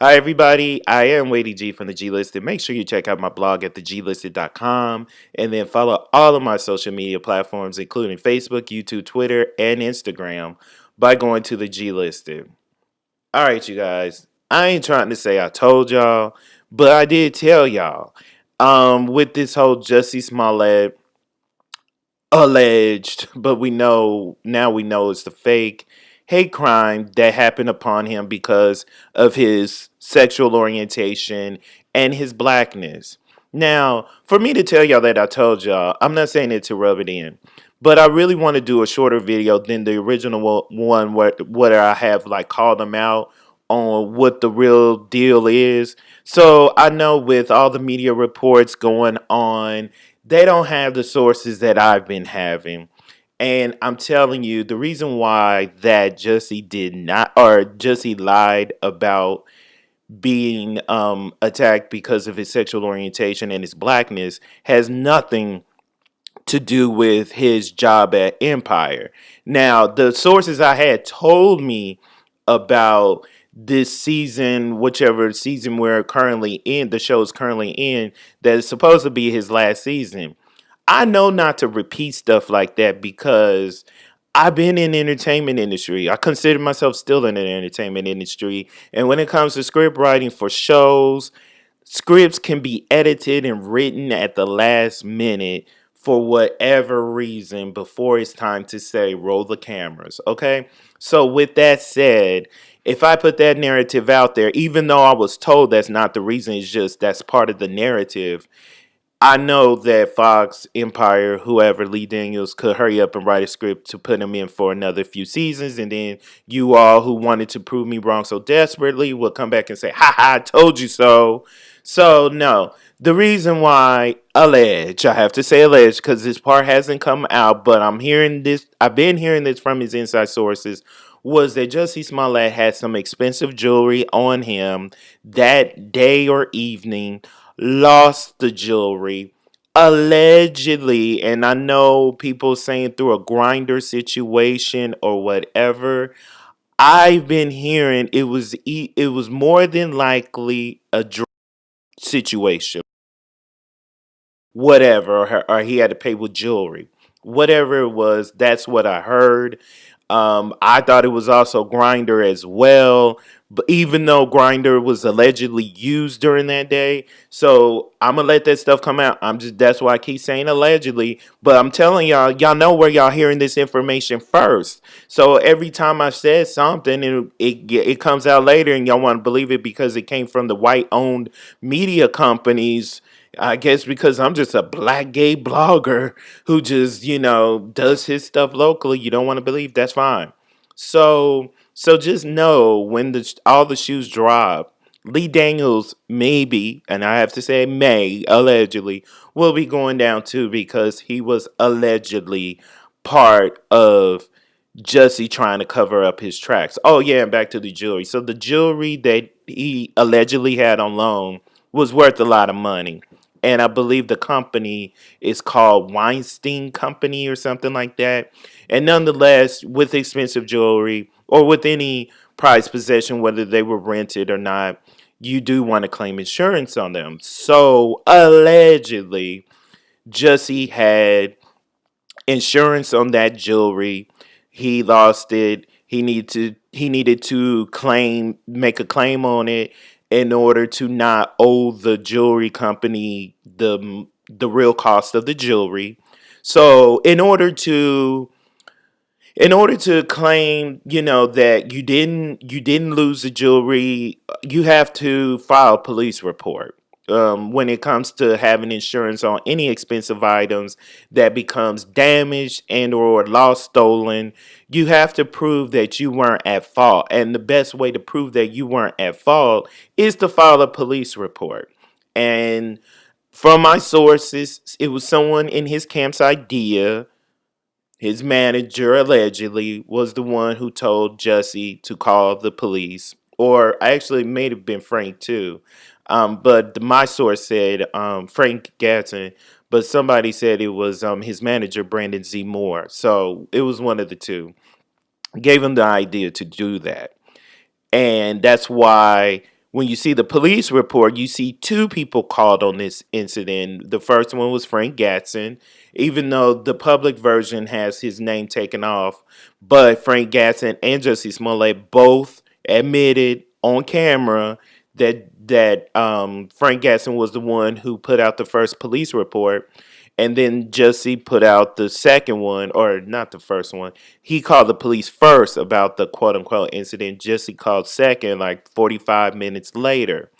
Hi, everybody. I am Wadey G from the G Listed. Make sure you check out my blog at theglisted.com and then follow all of my social media platforms, including Facebook, YouTube, Twitter, and Instagram, by going to the G Listed. All right, you guys. I ain't trying to say I told y'all, but I did tell y'all. With this whole Jussie Smollett alleged, but we know it's the fake hate crime that happened upon him because of his sexual orientation and his blackness. Now, for me to tell y'all that I told y'all, I'm not saying it to rub it in, but I really want to do a shorter video than the original one where I have like called them out on what the real deal is. So I know with all the media reports going on, they don't have the sources that I've been having. And I'm telling you, the reason why that Jussie did not, or Jussie lied about being attacked because of his sexual orientation and his blackness has nothing to do with his job at Empire. Now, the sources I had told me about this season, whichever season we're currently in, the show is currently in, that is supposed to be his last season. I know not to repeat stuff like that because I've been in the entertainment industry. I consider myself still in the entertainment industry. And when it comes to script writing for shows, scripts can be edited and written at the last minute for whatever reason before it's time to say roll the cameras. Okay. So, with that said, if I put that narrative out there, even though I was told that's not the reason, it's just that's part of the narrative, I know that Fox, Empire, whoever, Lee Daniels could hurry up and write a script to put him in for another few seasons. And then you all who wanted to prove me wrong so desperately will come back and say, ha ha, I told you so. So, no. The reason why, allege, I have to say allege because this part hasn't come out, but I've been hearing this from his inside sources, was that Jussie Smollett had some expensive jewelry on him that day or evening, lost the jewelry allegedly, and I know people saying through a grinder situation or whatever. I've been hearing it was more than likely a drug situation, whatever, or he had to pay with jewelry, whatever it was. That's what I heard. I thought it was also Grinder as well, but even though Grinder was allegedly used during that day, so I'm gonna let that stuff come out. That's why I keep saying allegedly, but I'm telling y'all, y'all know where y'all hearing this information first. So every time I said something, it comes out later, and y'all want to believe it because it came from the white-owned media companies. I guess because I'm just a black gay blogger who just, does his stuff locally. You don't want to believe, that's fine. So just know when all the shoes drop, Lee Daniels maybe, and I have to say may, allegedly, will be going down too because he was allegedly part of Jussie trying to cover up his tracks. Oh yeah, and back to the jewelry. So the jewelry that he allegedly had on loan was worth a lot of money. And I believe the company is called Weinstein Company or something like that. And nonetheless, with expensive jewelry or with any prized possession, whether they were rented or not, you do want to claim insurance on them. So allegedly, Jussie had insurance on that jewelry. He lost it. He needed to make a claim on it in order to not owe the jewelry company the real cost of the jewelry. So in order to claim, that you didn't lose the jewelry, you have to file a police report. When it comes to having insurance on any expensive items that becomes damaged and or lost, stolen, you have to prove that you weren't at fault. And the best way to prove that you weren't at fault is to file a police report. And from my sources, it was someone in his camp's idea. His manager allegedly was the one who told Jussie to call the police, or actually, it may have been Frank too. But my source said Frank Gatson, but somebody said it was his manager, Brandon Z. Moore. So it was one of the two. Gave him the idea to do that. And that's why when you see the police report, you see two people called on this incident. The first one was Frank Gatson, even though the public version has his name taken off. But Frank Gatson and Jussie Smollett both admitted on camera that Frank Gatson was the one who put out the first police report. And then Jussie put out the second one, or not the first one. He called the police first about the quote unquote incident. Jussie called second, like 45 minutes later.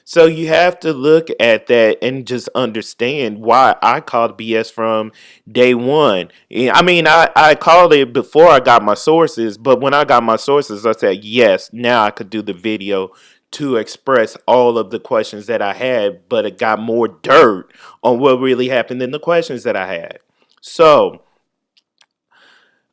So you have to look at that and just understand why I called BS from day one. I mean, I called it before I got my sources, but when I got my sources, I said, yes, now I could do the video to express all of the questions that I had, but it got more dirt on what really happened than the questions that I had. So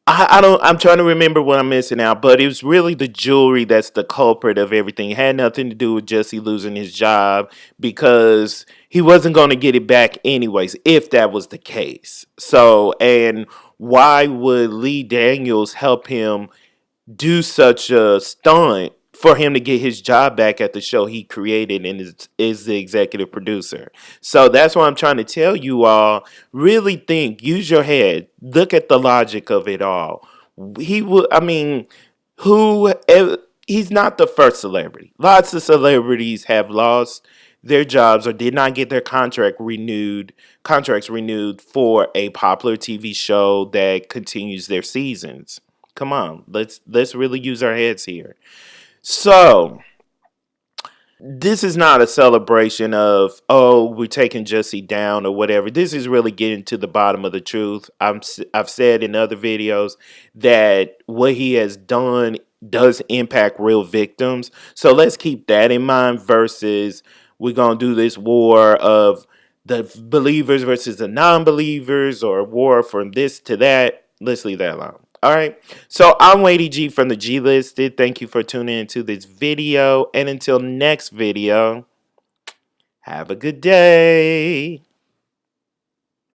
I don't. I'm trying to remember what I'm missing out, but it was really the jewelry that's the culprit of everything. It had nothing to do with Jesse losing his job because he wasn't going to get it back anyways. If that was the case, so and why would Lee Daniels help him do such a stunt for him to get his job back at the show he created and is the executive producer. So that's what I'm trying to tell you all. Really think, use your head, look at the logic of it all. He would, I mean, who, he's not the first celebrity. Lots of celebrities have lost their jobs or did not get their contracts renewed for a popular TV show that continues their seasons. Come on, let's really use our heads here. So this is not a celebration of, oh, we're taking Jussie down or whatever. This is really getting to the bottom of the truth. I've said in other videos that what he has done does impact real victims. So let's keep that in mind versus we're going to do this war of the believers versus the non-believers or war from this to that. Let's leave that alone. All right. So I'm Lady G from the G Listed. Thank you for tuning into this video. And until next video, have a good day.